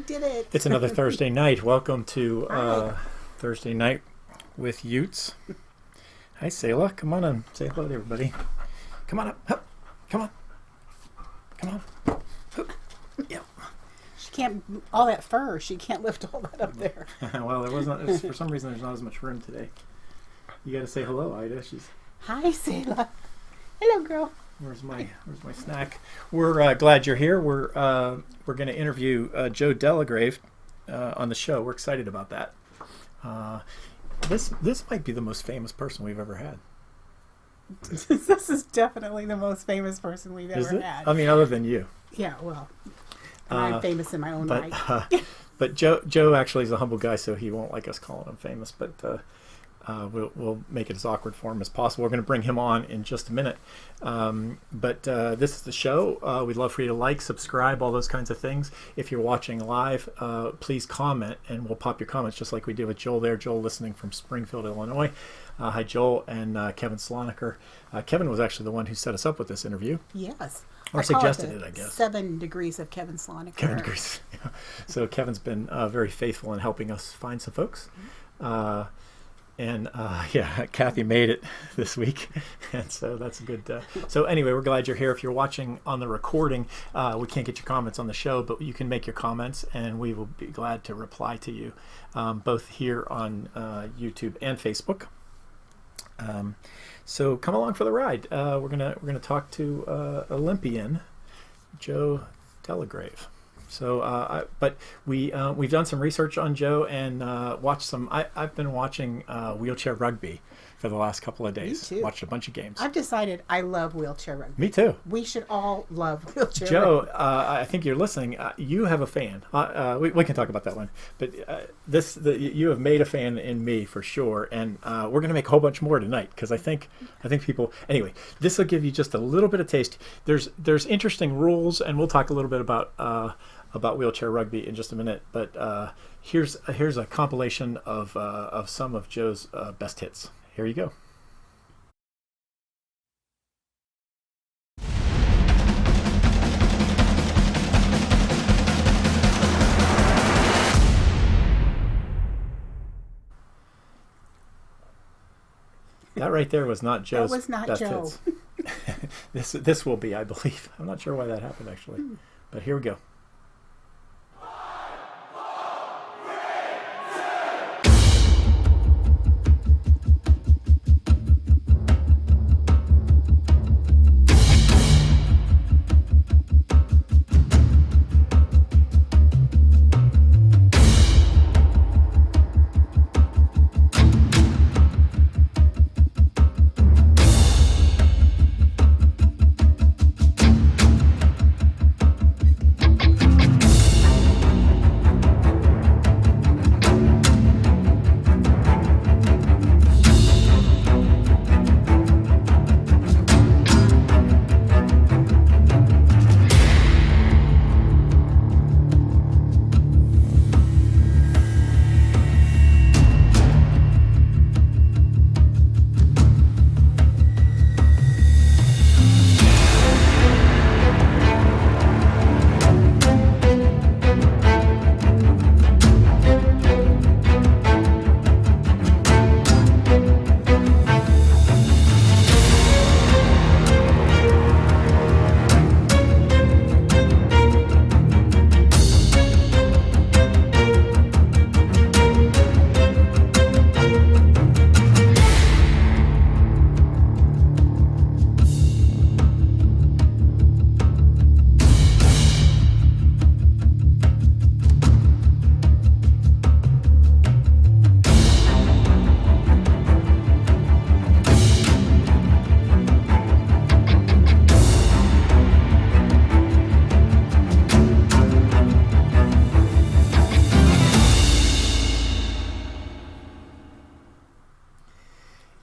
did it. It's another Thursday night. Welcome to Thursday night with UTS. Hi, Selah. Come on in. Say hello to everybody. Come on up. Hup. Come on. Come on. Hup. Yeah. She can't, all that fur, she can't lift all that up there. Well, there wasn't, for some reason, there's not as much room today. You got to say hello, Ida. She's. Hi, Selah. Hello, girl. Where's my snack? We're glad you're here. We're going to interview Joe Delagrave on the show. We're excited about that. This might be the most famous person we've ever had. This is definitely the most famous person we've ever had. I mean, other than you. Yeah, well, I'm famous in my own right. But Joe actually is a humble guy, so he won't like us calling him famous. But we'll make it as awkward for him as possible. We're going to bring him on in just a minute. But this is the show. We'd love for you to like, subscribe, all those kinds of things. If you're watching live, please comment, and we'll pop your comments just like we did with Joel there. Joel listening from Springfield, Illinois. Hi, Joel, and Kevin Sloniker. Kevin was actually the one who set us up with this interview. Yes. Or suggested it, I guess. 7 degrees of Kevin Sloniker. 7 degrees. Yeah. So Kevin's been very faithful in helping us find some folks. And Kathy made it this week, and so that's good. So anyway, we're glad you're here. If you're watching on the recording, we can't get your comments on the show, but you can make your comments, and we will be glad to reply to you, both here on YouTube and Facebook. So come along for the ride. We're gonna talk to Olympian Joe Delagrave. So, but we've done some research on Joe and watched some. I've been watching wheelchair rugby for the last couple of days. Me too. Watched a bunch of games. I've decided I love wheelchair rugby. Me too. We should all love wheelchair Joe, rugby. I think you're listening. You have a fan. We can talk about that one. But you have made a fan in me for sure, and we're going to make a whole bunch more tonight because I think people. Anyway, this will give you just a little bit of taste. There's interesting rules, and we'll talk a little bit about wheelchair rugby in just a minute, but here's a compilation of some of Joe's best hits. Here you go. That right there was not Joe's that was not best Joe. hits. This will be, I believe. I'm not sure why that happened actually, but here we go.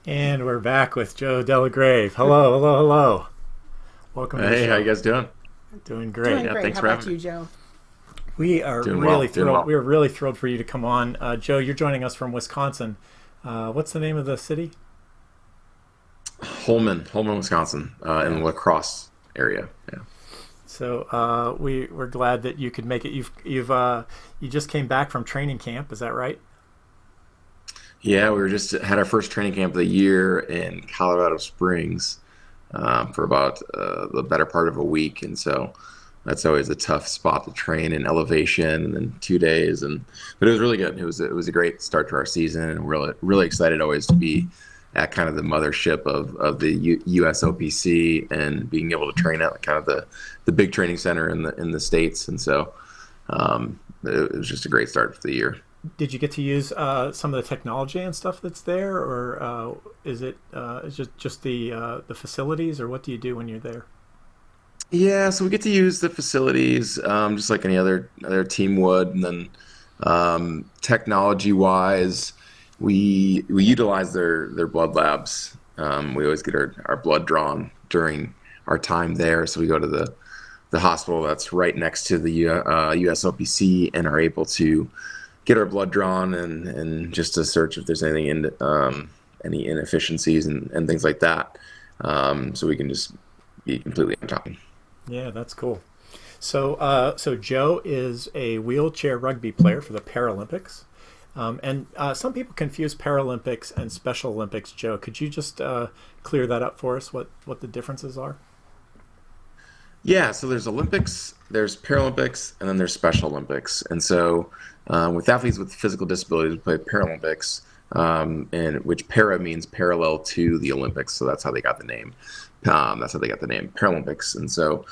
And we're back with Joe Delagrave. Hello. Welcome to the show. Hey, how you guys doing? Doing great. Doing great. Thanks How for about having you, me. Joe? We are Doing really well, thrilled. doing well. We are really thrilled for you to come on. Joe, you're joining us from Wisconsin. What's the name of the city? Holman, Wisconsin, in the La Crosse area. Yeah. So we're glad that you could make it. You just came back from training camp, is that right? Yeah, we were just had our first training camp of the year in Colorado Springs for about the better part of a week, and so that's always a tough spot to train in elevation, and then 2 days, but it was really good. It was a great start to our season, and really excited always to be at kind of the mothership of the USOPC and being able to train at kind of the big training center in the States, and so it was just a great start for the year. Did you get to use some of the technology and stuff that's there, or is it just the facilities, or what do you do when you're there? Yeah, so we get to use the facilities just like any other team would, and then technology-wise, we utilize their blood labs. We always get our blood drawn during our time there, so we go to the hospital that's right next to the USOPC and are able to get our blood drawn and just to search if there's anything any inefficiencies and things like that, so we can just be completely on top. Yeah, that's cool. So Joe is a wheelchair rugby player for the Paralympics. And some people confuse Paralympics and Special Olympics. Joe, could you just clear that up for us, what the differences are? Yeah, so there's Olympics, there's Paralympics, and then there's Special Olympics. And so with athletes with physical disabilities, we play Paralympics, and which para means parallel to the Olympics. So that's how they got the name. Paralympics. And so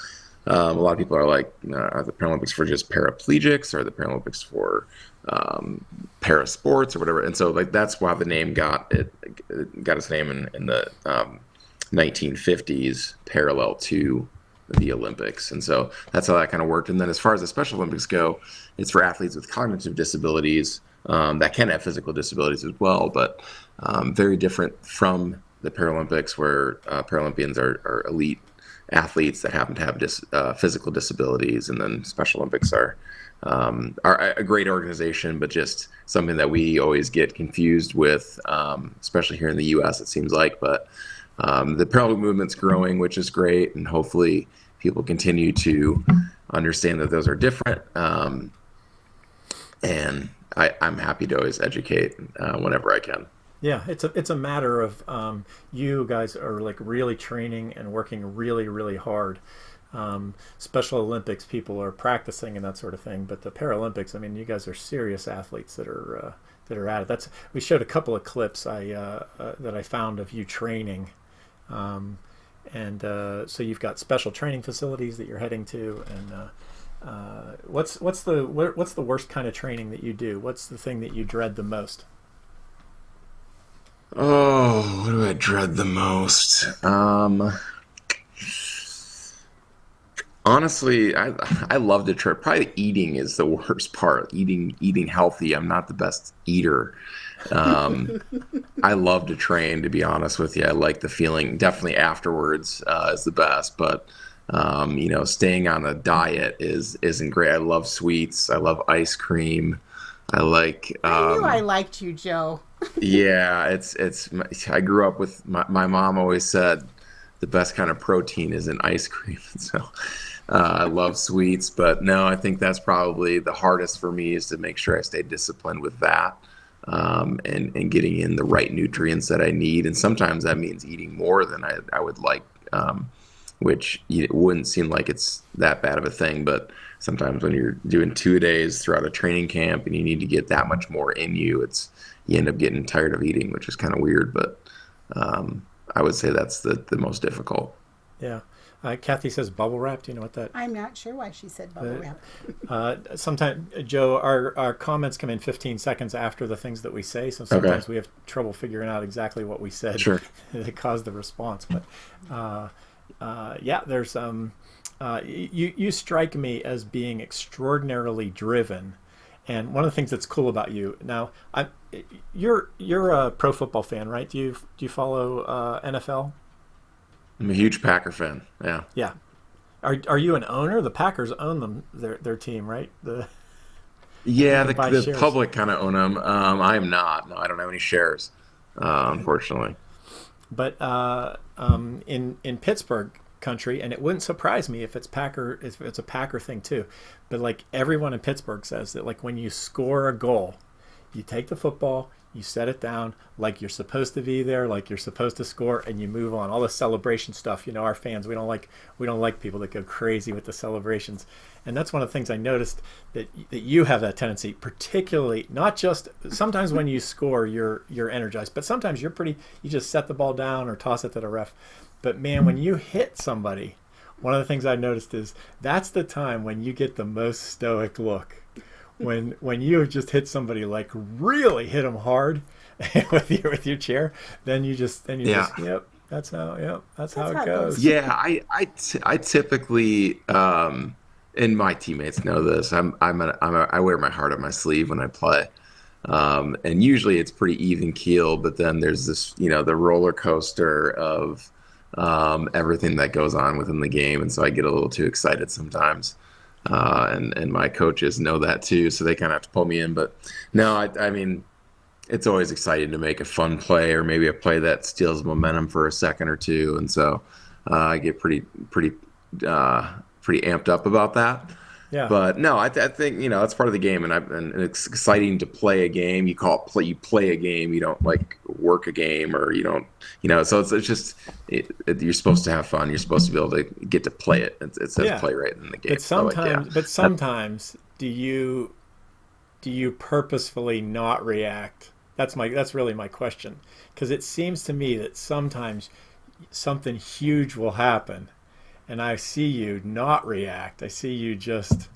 a lot of people are like, are the Paralympics for just paraplegics, or are the Paralympics for para sports or whatever? And so like that's why the name got its name in the 1950s, parallel to the Olympics. And so that's how that kind of worked. And then as far as the Special Olympics go, it's for athletes with cognitive disabilities that can have physical disabilities as well, but very different from the Paralympics, where Paralympians are elite athletes that happen to have physical disabilities, and then Special Olympics are a great organization, but just something that we always get confused with, especially here in the U.S. It seems like. But the Paralympic movement's growing, which is great, and hopefully people continue to understand that those are different. And I'm happy to always educate whenever I can. Yeah, it's a matter of you guys are like really training and working really, really hard. Special Olympics people are practicing and that sort of thing, but the Paralympics, I mean, you guys are serious athletes that are at it. We showed a couple of clips that I found of you training, and so you've got special training facilities that you're heading to, and what's the worst kind of training that you do? What's the thing that you dread the most? Oh, what do I dread the most? Honestly, I love to try. Probably eating is the worst part. Eating healthy. I'm not the best eater. I love to train, to be honest with you. I like the feeling. Definitely afterwards is the best. But staying on a diet isn't great. I love sweets. I love ice cream. I like. I knew I liked you, Joe. Yeah, it's. I grew up with my mom always said the best kind of protein is in ice cream. So I love sweets, but no, I think that's probably the hardest for me, is to make sure I stay disciplined with that, and getting in the right nutrients that I need. And sometimes that means eating more than I would like, which it wouldn't seem like it's that bad of a thing, but sometimes when you're doing 2 days throughout a training camp and you need to get that much more in you, you end up getting tired of eating, which is kind of weird, but I would say that's the most difficult. Yeah. Kathy says bubble wrap. Do you know what that? I'm not sure why she said bubble wrap. Sometimes, Joe, our comments come in 15 seconds after the things that we say, so sometimes we have trouble figuring out exactly what we said. Sure. That caused the response. But yeah, there's you strike me as being extraordinarily driven. And one of the things that's cool about you now, you're a pro football fan, right? Do you follow NFL? I'm a huge Packer fan. Yeah. Yeah. Are you an owner? The Packers own their team, right? Yeah, the public kind of own them. I am not. No, I don't have any shares, unfortunately. But in Pittsburgh, country, and it wouldn't surprise me if it's a Packer thing too. But like everyone in Pittsburgh says that like when you score a goal, you take the football, you set it down like you're supposed to be there, like you're supposed to score, and you move on. All the celebration stuff, our fans, we don't like people that go crazy with the celebrations. And that's one of the things I noticed that you have that tendency, particularly not just sometimes when you score, you're energized, but sometimes you just set the ball down or toss it to the ref. But man, when you hit somebody, one of the things I noticed is that's the time when you get the most stoic look. When you have just hit somebody, like really hit them hard with your chair, then you just yep, that's how it goes. Yeah, I typically and my teammates know this. I wear my heart on my sleeve when I play, and usually it's pretty even keel. But then there's this, the roller coaster of everything that goes on within the game, and so I get a little too excited sometimes. And my coaches know that too, so they kind of have to pull me in. But no, I mean, it's always exciting to make a fun play or maybe a play that steals momentum for a second or two, and so I get pretty amped up about that. Yeah. But no, I think that's part of the game, and it's exciting to play a game. You call it play. You play a game. You don't like work a game, or you don't. So it's just you're supposed to have fun. You're supposed to be able to get to play it. It says play right in the game. But sometimes, do you purposefully not react? That's really my question, because it seems to me that sometimes something huge will happen, and I see you not react. I see you just,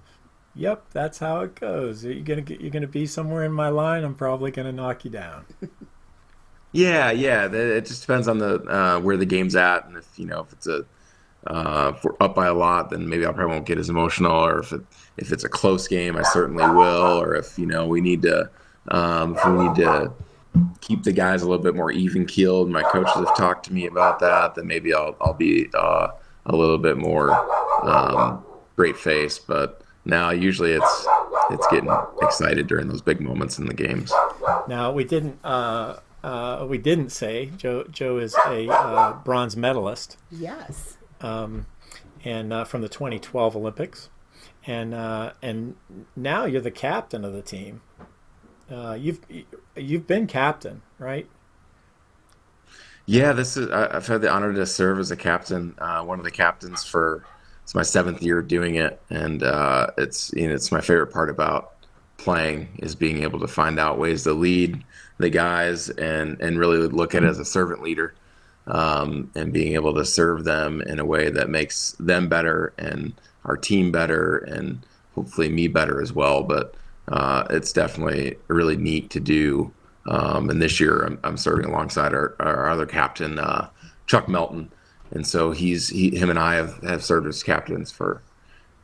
yep, that's how it goes. You're gonna be somewhere in my line. I'm probably gonna knock you down. Yeah. It just depends on the where the game's at, and if it's if we're up by a lot, then maybe I probably won't get as emotional. Or if it's a close game, I certainly will. Or if we need to keep the guys a little bit more even keeled, my coaches have talked to me about that. Then maybe I'll be a little bit more straight face. But now usually it's getting excited during those big moments in the games. Now we didn't say Joe is a bronze medalist. Yes. And from the 2012 Olympics, and now you're the captain of the team. You've been captain, right? Yeah, I've had the honor to serve as a captain, one of the captains it's my 7th year doing it, and it's my favorite part about playing is being able to find out ways to lead the guys and really look at it as a servant leader, and being able to serve them in a way that makes them better and our team better and hopefully me better as well. But it's definitely really neat to do. And this year I'm serving alongside our other captain, Chuck Melton. And so him and I have served as captains for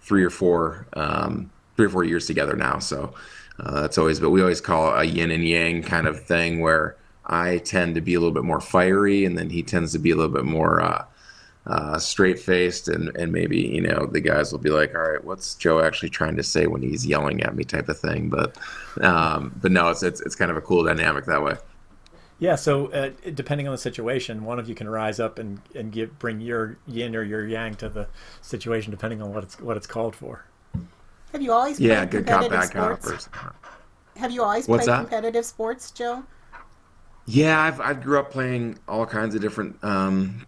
3 or 4 years together now. So but we always call it a yin and yang kind of thing, where I tend to be a little bit more fiery, and then he tends to be a little bit more straight-faced, and maybe the guys will be like, all right, what's Joe actually trying to say when he's yelling at me, type of thing. But no, it's kind of a cool dynamic that way. Yeah. So depending on the situation, one of you can rise up and bring your yin or your yang to the situation, depending on what it's called for. Have you always played good cop, competitive bad sports? cop. Have you always What's played that? competitive sports, Joe? Yeah, I grew up playing all kinds of different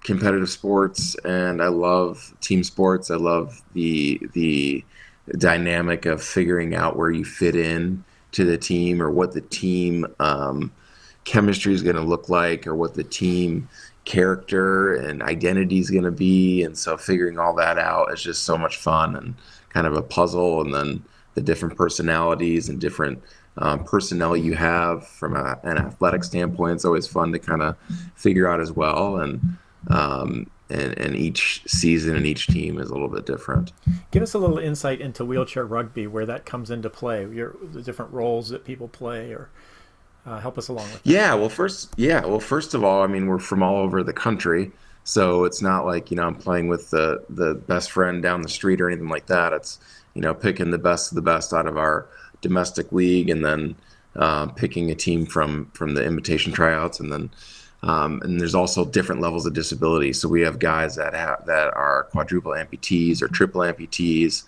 competitive sports, and I love team sports. I love the dynamic of figuring out where you fit in to the team, or what the team chemistry is going to look like, or what the team character and identity is going to be. And so figuring all that out is just so much fun and kind of a puzzle. And then the different personalities and different personnel you have from an athletic standpoint, it's always fun to kind of figure out as well. And each season and each team is a little bit different. Give us a little insight into wheelchair rugby, where that comes into play, the different roles that people play, or help us along with that. Well, first of all, I mean, we're from all over the country, so it's not like, I'm playing with the best friend down the street or anything like that. It's, picking the best of the best out of our domestic league, and then picking a team from the invitation tryouts, and then And there's also different levels of disability. So we have guys that are quadruple amputees or triple amputees,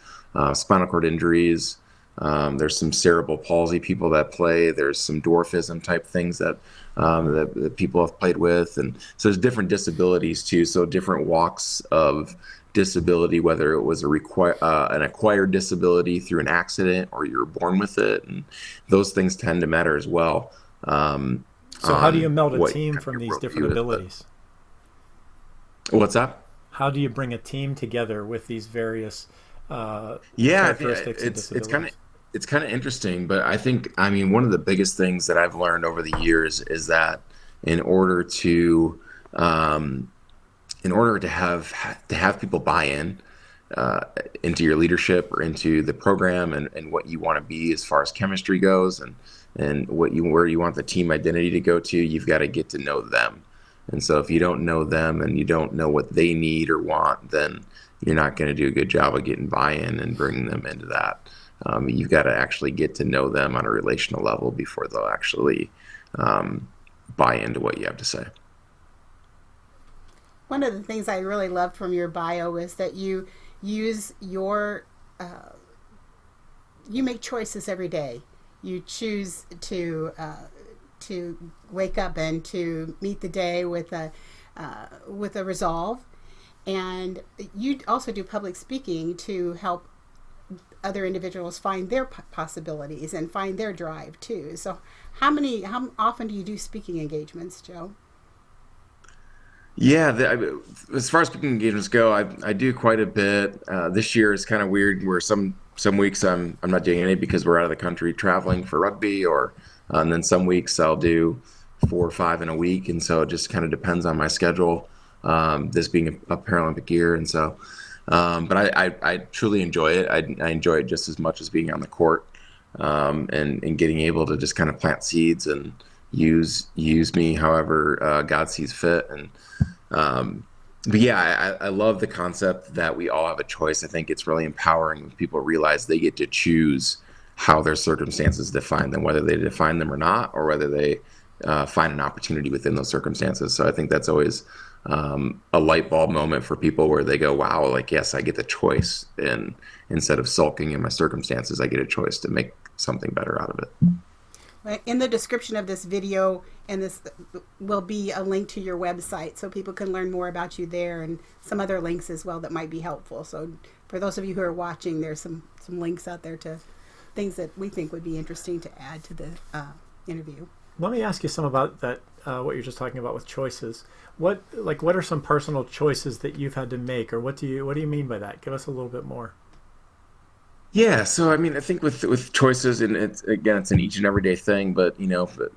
spinal cord injuries. There's some cerebral palsy people that play. There's some dwarfism type things that people have played with, and so there's different disabilities too. So different walks of disability, whether it was an acquired disability through an accident or you were born with it, and those things tend to matter as well. So how do you meld a team from these different abilities? What's that? How do you bring a team together with these various characteristics and disabilities? It's kind of interesting, but I mean, one of the biggest things that I've learned over the years is that in order to have people buy in into your leadership or into the program and what you want to be as far as chemistry goes, and where you want the team identity to go to, you've got to get to know them. And so if you don't know them and you don't know what they need or want, then you're not going to do a good job of getting buy-in and bringing them into that. You've got to actually get to know them on a relational level before they'll actually buy into what you have to say. One of the things I really loved from your bio is that you use you make choices every day. You choose to wake up and to meet the day with a resolve, and you also do public speaking to help other individuals find their possibilities and find their drive too. So how often do you do speaking engagements, Joe? Yeah, as far as speaking engagements go, I do quite a bit. This year is kind of weird, where some weeks I'm not doing any because we're out of the country traveling for rugby, and then some weeks I'll do 4 or 5 in a week, and so it just kind of depends on my schedule. This being a Paralympic year, and so, but I truly enjoy it. I enjoy it just as much as being on the court, and getting able to just kind of plant seeds and use me however God sees fit. And but yeah, I love the concept that we all have a choice. I think it's really empowering when people realize they get to choose how their circumstances define them, whether they define them or not, or whether they find an opportunity within those circumstances. So I think that's always a light bulb moment for people where they go, wow, like, yes, I get the choice. And instead of sulking in my circumstances, I get a choice to make something better out of it. In the description of this video, and this will be a link to your website so people can learn more about you there, and some other links as well that might be helpful. So for those of you who are watching, there's some links out there to things that we think would be interesting to add to the interview. Let me ask you some about that, what you're just talking about with choices. What are some personal choices that you've had to make, or what do you mean by that? Give us a little bit more. Yeah, so I mean, I think with choices, and it's an each and everyday thing, but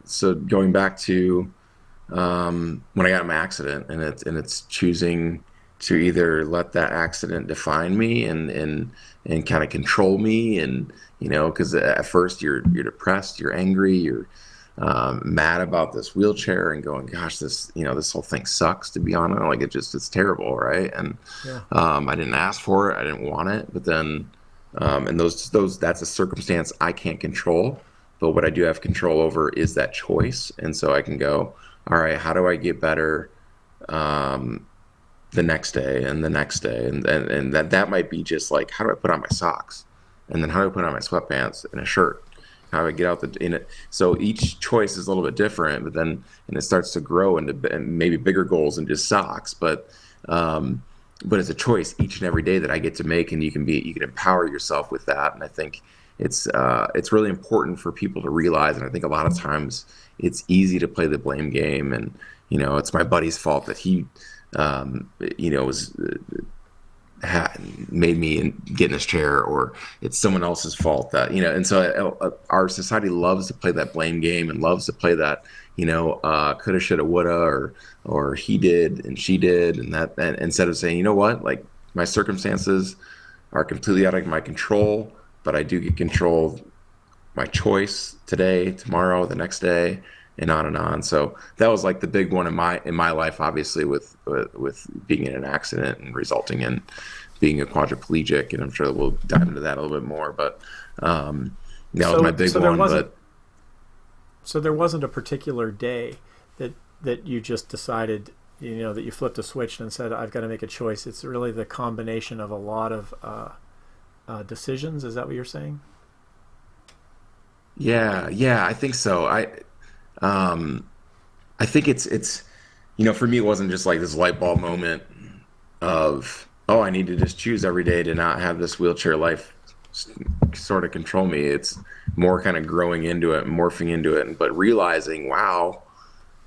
so going back to when I got in my accident, and it's choosing to either let that accident define me and kind of control me, and because at first you're depressed, you're angry, you're mad about this wheelchair, and going, gosh, this whole thing sucks, to be honest. Like, it's terrible, right? And yeah. I didn't ask for it, I didn't want it, but then and that's a circumstance I can't control, but what I do have control over is that choice. And so I can go, all right, how do I get better the next day and the next day, and that might be just like, how do I put on my socks, and then how do I put on my sweatpants and a shirt, how do I get out in it? So each choice is a little bit different, but then it starts to grow into maybe bigger goals than just socks, but it's a choice each and every day that I get to make, and you can empower yourself with that. And I think it's really important for people to realize. And I think a lot of times it's easy to play the blame game, and it's my buddy's fault that he made me get in this chair, or it's someone else's fault that and so our society loves to play that blame game, and loves to play that coulda, shoulda, woulda, or he did and she did, and instead of saying, what, like, my circumstances are completely out of my control, but I do get control my choice today, tomorrow, the next day, and on and on. So that was like the big one in my life, obviously, with being in an accident and resulting in being a quadriplegic, and I'm sure we'll dive into that a little bit more, but that was my big one. So there wasn't a particular day that that you just decided, that you flipped a switch and said, I've got to make a choice. It's really the combination of a lot of decisions. Is that what you're saying? Yeah, I think so. I think it's for me, it wasn't just like this light bulb moment of, oh, I need to just choose every day to not have this wheelchair life sort of control me. It's more kind of growing into it, morphing into it, but realizing, wow,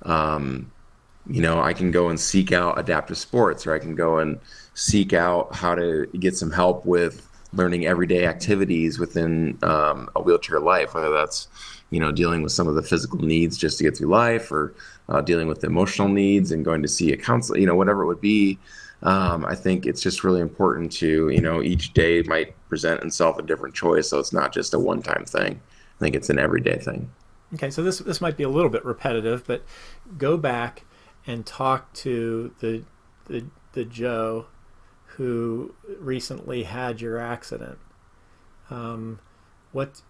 I can go and seek out adaptive sports, or I can go and seek out how to get some help with learning everyday activities within a wheelchair life, whether that's, dealing with some of the physical needs just to get through life, or dealing with the emotional needs and going to see a counselor, whatever it would be. I think it's just really important to, each day might present itself a different choice. So it's not just a one-time thing. I think it's an everyday thing. Okay, so this might be a little bit repetitive, but go back and talk to the Joe who recently had your accident. What's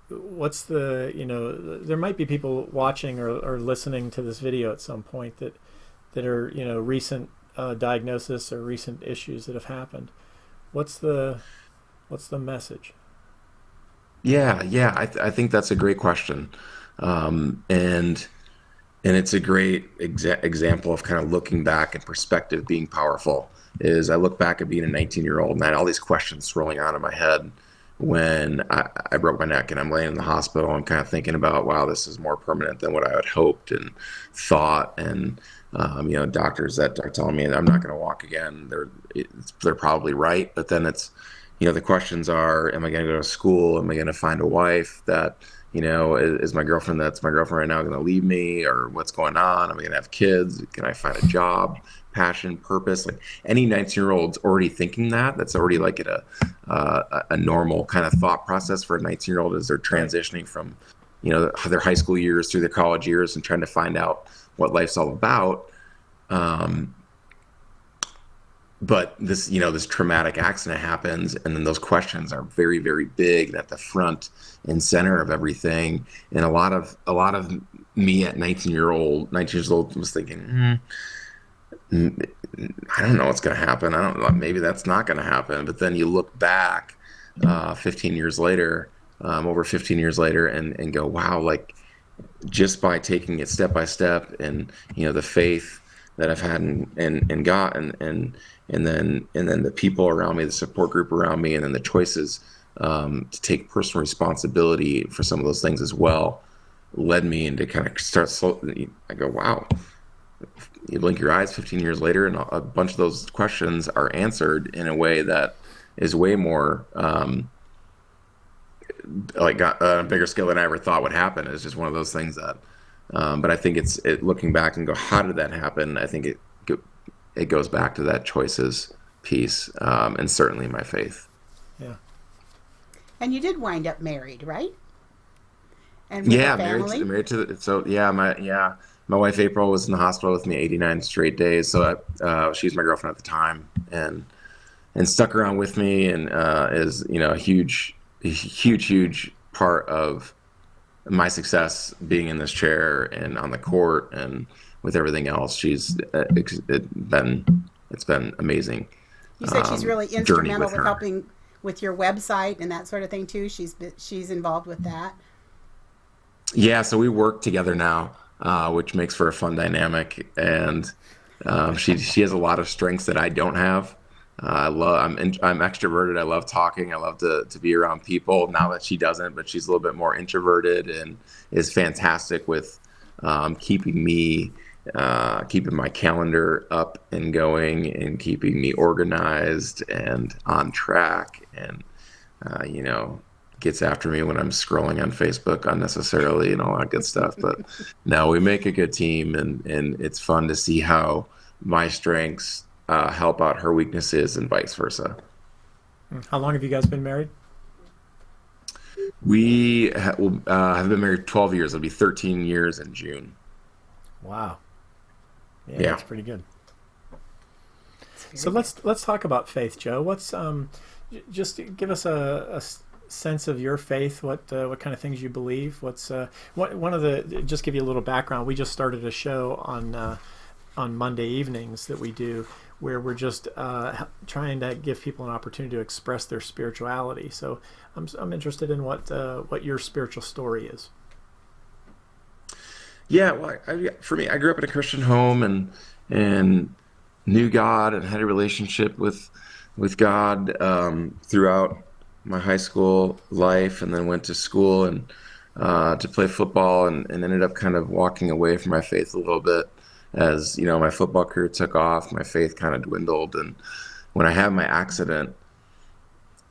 the, there might be people watching or listening to this video at some point that are, recent diagnosis or recent issues that have happened. What's the message? Yeah. I think that's a great question. And it's a great example of kind of looking back and perspective being powerful. Is I look back at being a 19-year-old and I had all these questions swirling on in my head when I broke my neck, and I'm laying in the hospital. I'm kind of thinking about, wow, this is more permanent than what I had hoped and thought. And doctors that are telling me that I'm not going to walk again, they're probably right. But then it's, the questions are, am I going to go to school? Am I going to find a wife that, is my girlfriend that's my girlfriend right now going to leave me, or what's going on? Am I going to have kids? Can I find a job, passion, purpose? Like any 19-year-old's already thinking that. That's already like a normal kind of thought process for a 19-year-old as they're transitioning from, their high school years through their college years and trying to find out what life's all about. But this, this traumatic accident happens, and then those questions are very, very big and at the front and center of everything. And a lot of me at 19 years old was thinking, I don't know what's going to happen. I don't know, maybe that's not going to happen. But then you look back 15 years later, over 15 years later, and go, wow, like just by taking it step by step, and the faith that I've had and got, and then the people around me, the support group around me, and then the choices to take personal responsibility for some of those things as well, led me into kind of start slowly. I go, wow. You blink your eyes 15 years later, and a bunch of those questions are answered in a way that is way more got a bigger scale than I ever thought would happen. It's just one of those things that. But I think it's looking back and go, how did that happen? I think it goes back to that choices piece, and certainly my faith. Yeah. And you did wind up married, right? And yeah, married to my wife April was in the hospital with me 89 straight days. So she's my girlfriend at the time, and stuck around with me, and is a huge part of my success being in this chair and on the court and with everything else. It's been amazing. You said she's really instrumental with helping with your website and that sort of thing too. She's involved with that. Yeah, so we work together now, which makes for a fun dynamic, and she has a lot of strengths that I don't have. I'm extroverted. I love talking. I love to be around people. Now that she doesn't, but she's a little bit more introverted and is fantastic with keeping my calendar up and going, and keeping me organized and on track, and gets after me when I'm scrolling on Facebook unnecessarily and all that good stuff. But no, we make a good team, and it's fun to see how my strengths help out her weaknesses and vice versa. How long have you guys been married? We have been married 12 years. It'll be 13 years in June. Wow. Yeah. That's pretty good. So let's talk about faith, Joe. What's just give us a sense of your faith? What kind of things you believe? One of the, just give you a little background. We just started a show on Monday evenings that we do, where we're just trying to give people an opportunity to express their spirituality. So I'm interested in what your spiritual story is. Yeah, well, for me, I grew up in a Christian home and knew God and had a relationship with God throughout my high school life, and then went to school and to play football, and ended up kind of walking away from my faith a little bit as my football career took off. My faith kind of dwindled, and when I had my accident,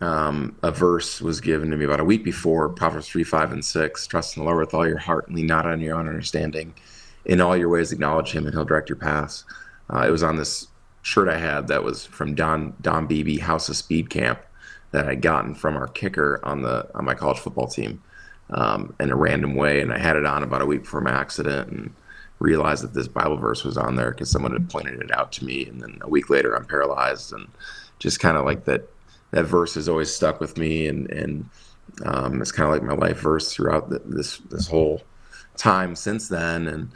a verse was given to me about a week before, Proverbs 3:5 and 6. Trust in the Lord with all your heart, and lean not on your own understanding. In all your ways acknowledge him, and he'll direct your paths. It was on this shirt I had that was from Don Beebe, House of Speed Camp, that I'd gotten from our kicker on my college football team, in a random way. And I had it on about a week before my accident, and realized that this Bible verse was on there because someone had pointed it out to me. And then a week later, I'm paralyzed, and just kind of like that verse has always stuck with me, and it's kind of like my life verse throughout this whole time since then. And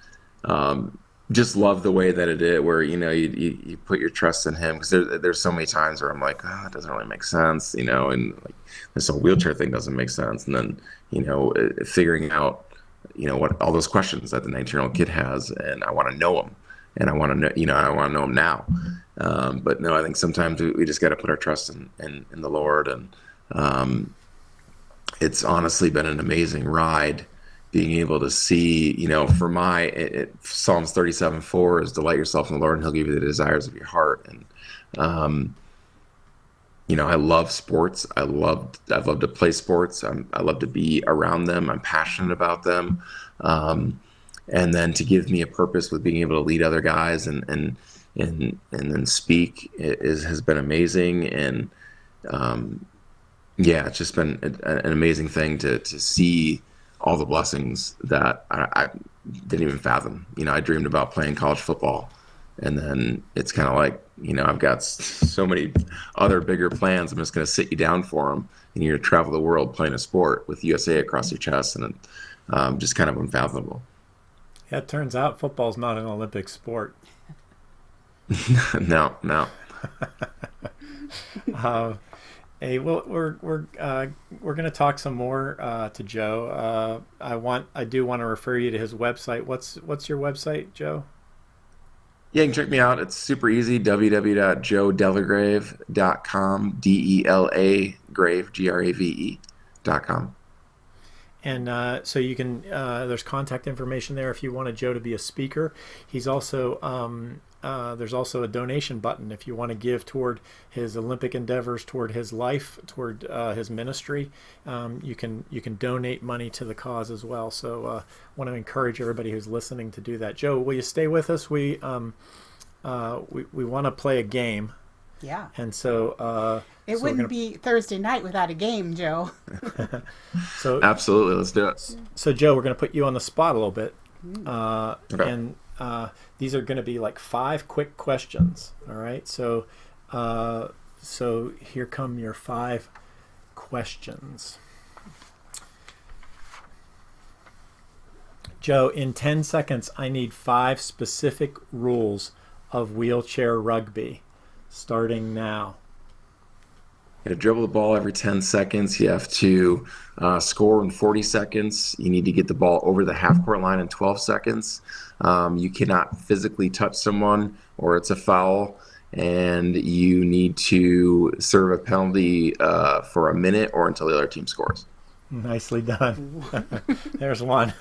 just love the way that it is, where you put your trust in him, because there's so many times where I'm like, it doesn't really make sense, and like this whole wheelchair thing doesn't make sense, and then figuring out what all those questions that the 19-year-old kid has, and I want to know them, and I want to know I want to know them now. But no, I think sometimes we just got to put our trust in the Lord, and it's honestly been an amazing ride, being able to see, for Psalms 37:4 is delight yourself in the Lord, and he'll give you the desires of your heart. And I love sports. I love to play sports. I love to be around them. I'm passionate about them. And then to give me a purpose with being able to lead other guys and then speak has been amazing. And it's just been an amazing thing to see all the blessings that I didn't even fathom. I dreamed about playing college football, and then it's kind of like, I've got so many other bigger plans. I'm just going to sit you down for them, and you're going to travel the world playing a sport with USA across your chest, and just kind of unfathomable. Yeah, it turns out football's not an Olympic sport. No. Hey, well, we're going to talk some more to Joe. I do want to refer you to his website. What's your website, Joe? Yeah, you can check me out. It's super easy. www.joedelagrave.com. DELA Grave, GRAVE.com. And so you can, there's contact information there if you wanted Joe to be a speaker. He's also, there's also a donation button if you want to give toward his Olympic endeavors, toward his life, toward his ministry. You can donate money to the cause as well. So want to encourage everybody who's listening to do that. Joe, will you stay with us? We want to play a game. Yeah. And so it wouldn't be Thursday night without a game, Joe. So absolutely, let's do it. So Joe, we're going to put you on the spot a little bit, okay. And these are going to be like 5 quick questions. All right. So here come your 5 questions. Joe, in 10 seconds, I need 5 specific rules of wheelchair rugby. Starting now. You have to dribble the ball every 10 seconds. You have to score in 40 seconds. You need to get the ball over the half-court line in 12 seconds. You cannot physically touch someone or it's a foul. And you need to serve a penalty for a minute or until the other team scores. Nicely done. There's one.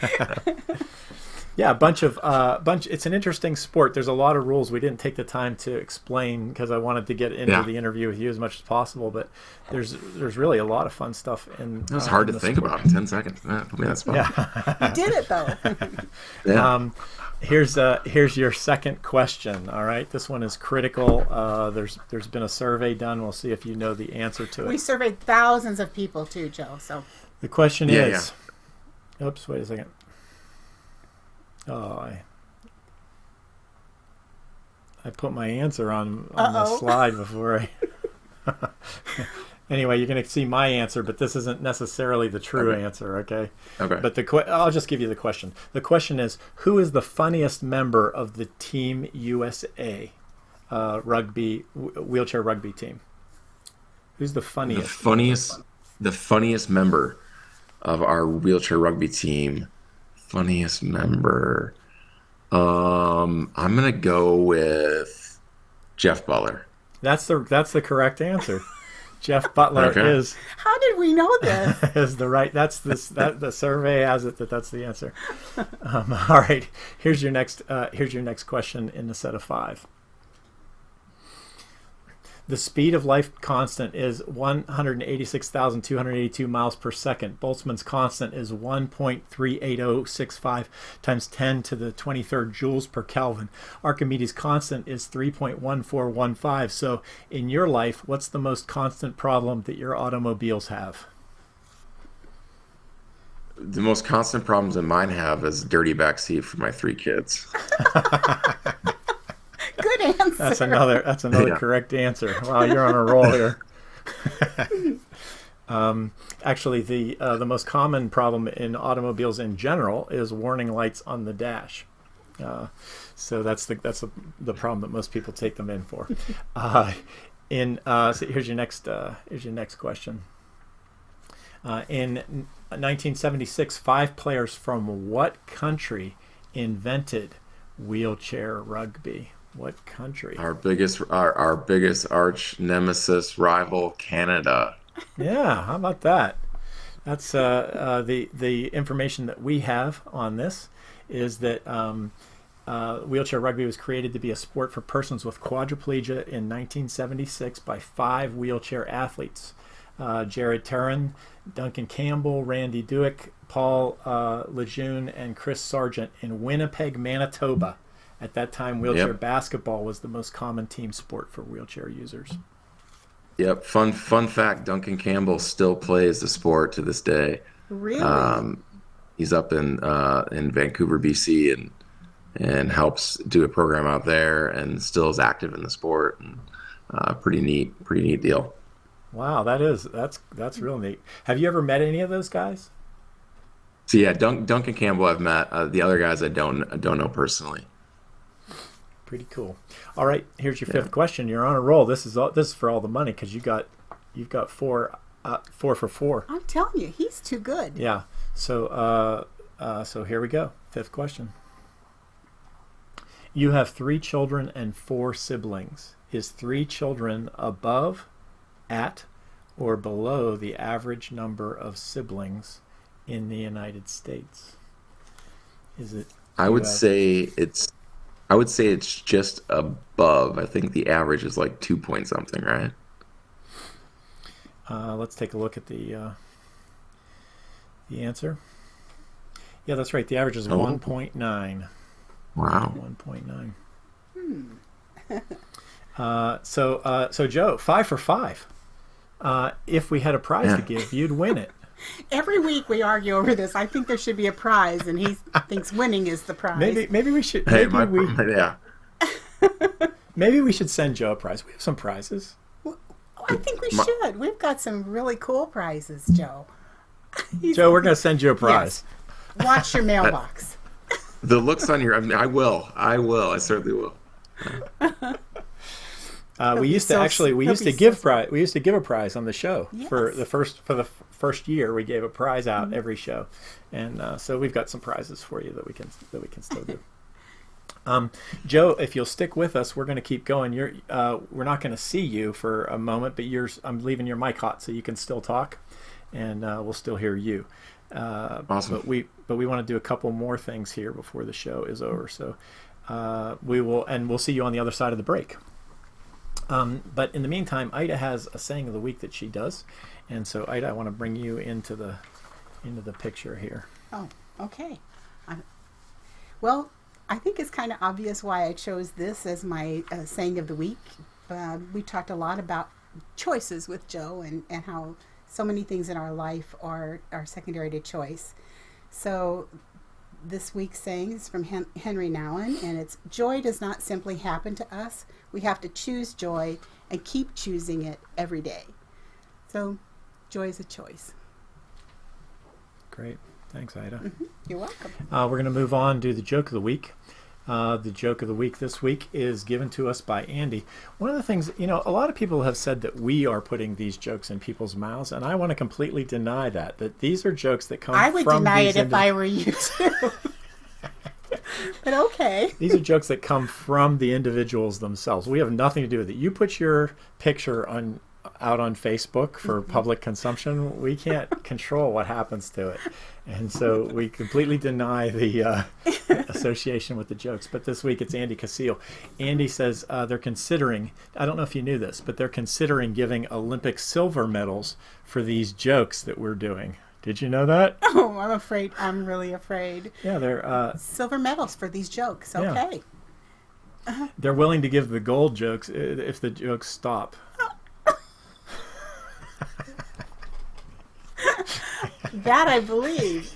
Yeah, it's an interesting sport. There's a lot of rules we didn't take the time to explain because I wanted to get into the interview with you as much as possible, but there's really a lot of fun stuff in it was hard to think about in 10 seconds. That's fun. Yeah. You did it though. Yeah. Here's your second question. All right, this one is critical. There's been a survey done. We'll see if you know the answer to it. We surveyed thousands of people too, Joe. So the question is, oops, wait a second. Oh, I put my answer on the slide before Anyway, you're going to see my answer, but this isn't necessarily the true answer, okay? Okay. But I'll just give you the question. The question is, who is the funniest member of the Team USA wheelchair rugby team? Who's the funniest? The funniest member of our wheelchair rugby team. Funniest member. I'm going to go with Jeff Butler. That's the correct answer. Jeff Butler is. How did we know this? Is the right? The survey has it that's the answer. All right. Here's your next question in the set of 5. The speed of light constant is 186,282 miles per second. Boltzmann's constant is 1.38065 times 10 to the 23rd joules per Kelvin. Archimedes' constant is 3.1415. So in your life, what's the most constant problem that your automobiles have? The most constant problems that mine have is dirty backseat for my 3 kids. Good answer. That's another correct answer. Wow, you're on a roll here. Actually, the most common problem in automobiles in general is warning lights on the dash. So that's the problem that most people take them in for. So here's your next question. In 1976, 5 players from what country invented wheelchair rugby? What country? Our biggest arch nemesis rival, Canada. Yeah, how about that? That's the information that we have on this is that wheelchair rugby was created to be a sport for persons with quadriplegia in 1976 by 5 wheelchair athletes: Jared Terran, Duncan Campbell, Randy Duick, Paul Lejeune, and Chris Sargent in Winnipeg, Manitoba. At that time, wheelchair basketball was the most common team sport for wheelchair users. Yep. Fun fact: Duncan Campbell still plays the sport to this day. Really? He's up in Vancouver, BC, and helps do a program out there, and still is active in the sport. And pretty neat deal. Wow, that's real neat. Have you ever met any of those guys? So yeah, Duncan Campbell I've met. The other guys I don't know personally. Pretty cool. All right, here's your 5th question. You're on a roll. This is for all the money because you've got 4 for 4. I'm telling you, he's too good. Yeah. So here we go. 5th question. You have 3 children and 4 siblings. Is 3 children above, at, or below the average number of siblings in the United States? Is it? I would say it's just above. I think the average is like 2 point something, right? Let's take a look at the answer. Yeah, that's right. The average is 1.9. Wow. 1.9. So Joe, 5 for 5. If we had a prize to give, you'd win it. Every week we argue over this. I think there should be a prize, and he thinks winning is the prize. Maybe we should. Maybe we should send Joe a prize. We have some prizes. Well, I think we should. We've got some really cool prizes, Joe. Joe, we're going to send you a prize. Yes. Watch your mailbox. The looks on your. I will. I certainly will. We used to give a prize on the show. Yes. For the first year. We gave a prize out every show, and so we've got some prizes for you that we can still do. Joe, if you'll stick with us, we're going to keep going. We're not going to see you for a moment, but I'm leaving your mic hot so you can still talk, and we'll still hear you. Awesome. But we want to do a couple more things here before the show is over. So we'll see you on the other side of the break. But in the meantime, Ida has a saying of the week that she does, and so Ida, I want to bring you into the picture here. Oh, okay. Well, I think it's kind of obvious why I chose this as my saying of the week. We talked a lot about choices with Joe and how so many things in our life are secondary to choice. So this week's saying is from Henry Nouwen, and it's, "Joy does not simply happen to us. We have to choose joy and keep choosing it every day." So joy is a choice. Great. Thanks, Ida. You're welcome. We're going to move on to the joke of the week. The joke of the week this week is given to us by Andy. One of the things, a lot of people have said that we are putting these jokes in people's mouths, and I want to completely deny that these are jokes that come from I would deny it if I were you too. But okay. These are jokes that come from the individuals themselves. We have nothing to do with it. You put your picture out on Facebook for public consumption, we can't control what happens to it. And so we completely deny the association with the jokes. But this week it's Andy Casillo. Andy says they're considering, I don't know if you knew this, but they're considering giving Olympic silver medals for these jokes that we're doing. Did you know that? Oh, I'm afraid. I'm really afraid. Yeah, they're... silver medals for these jokes. Okay. Yeah. They're willing to give the gold jokes if the jokes stop. That I believe.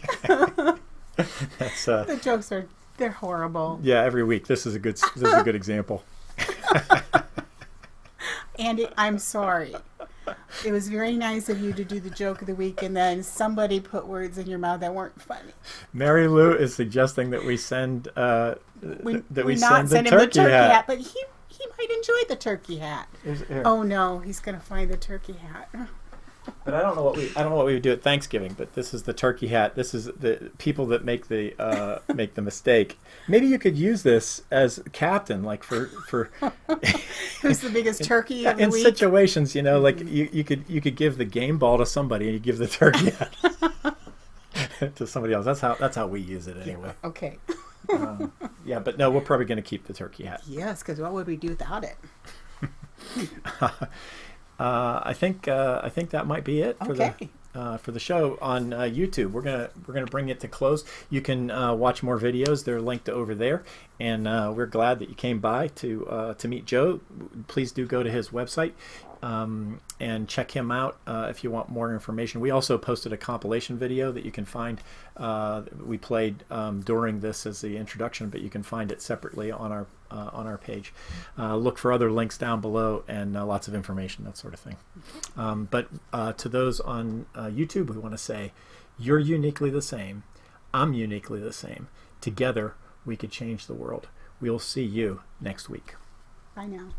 That's, the jokes they're horrible. Yeah, every week. This is a good example. Andy, I'm sorry. It was very nice of you to do the joke of the week, and then somebody put words in your mouth that weren't funny. Mary Lou is suggesting that we send send the turkey hat, but he might enjoy the turkey hat. Here. Oh no, he's gonna find the turkey hat. But I don't know what we would do at Thanksgiving. But this is the turkey hat. This is the people that make the mistake. Maybe you could use this as captain, like for who's the biggest turkey of the in week? situations. Like you could give the game ball to somebody and you give the turkey hat to somebody else. That's how we use it anyway. Yeah, okay. Yeah, but no, we're probably going to keep the turkey hat. Yes, because what would we do without it? I think that might be it for the show on YouTube. We're gonna bring it to close. You can watch more videos. They're linked over there, and we're glad that you came by to meet Joe. Please do go to his website and check him out if you want more information. We also posted a compilation video that you can find. We played during this as the introduction, but you can find it separately on our page. Look for other links down below and lots of information, that sort of thing. But to those on YouTube, we want to say, you're uniquely the same. I'm uniquely the same. Together, we could change the world. We'll see you next week. Bye now.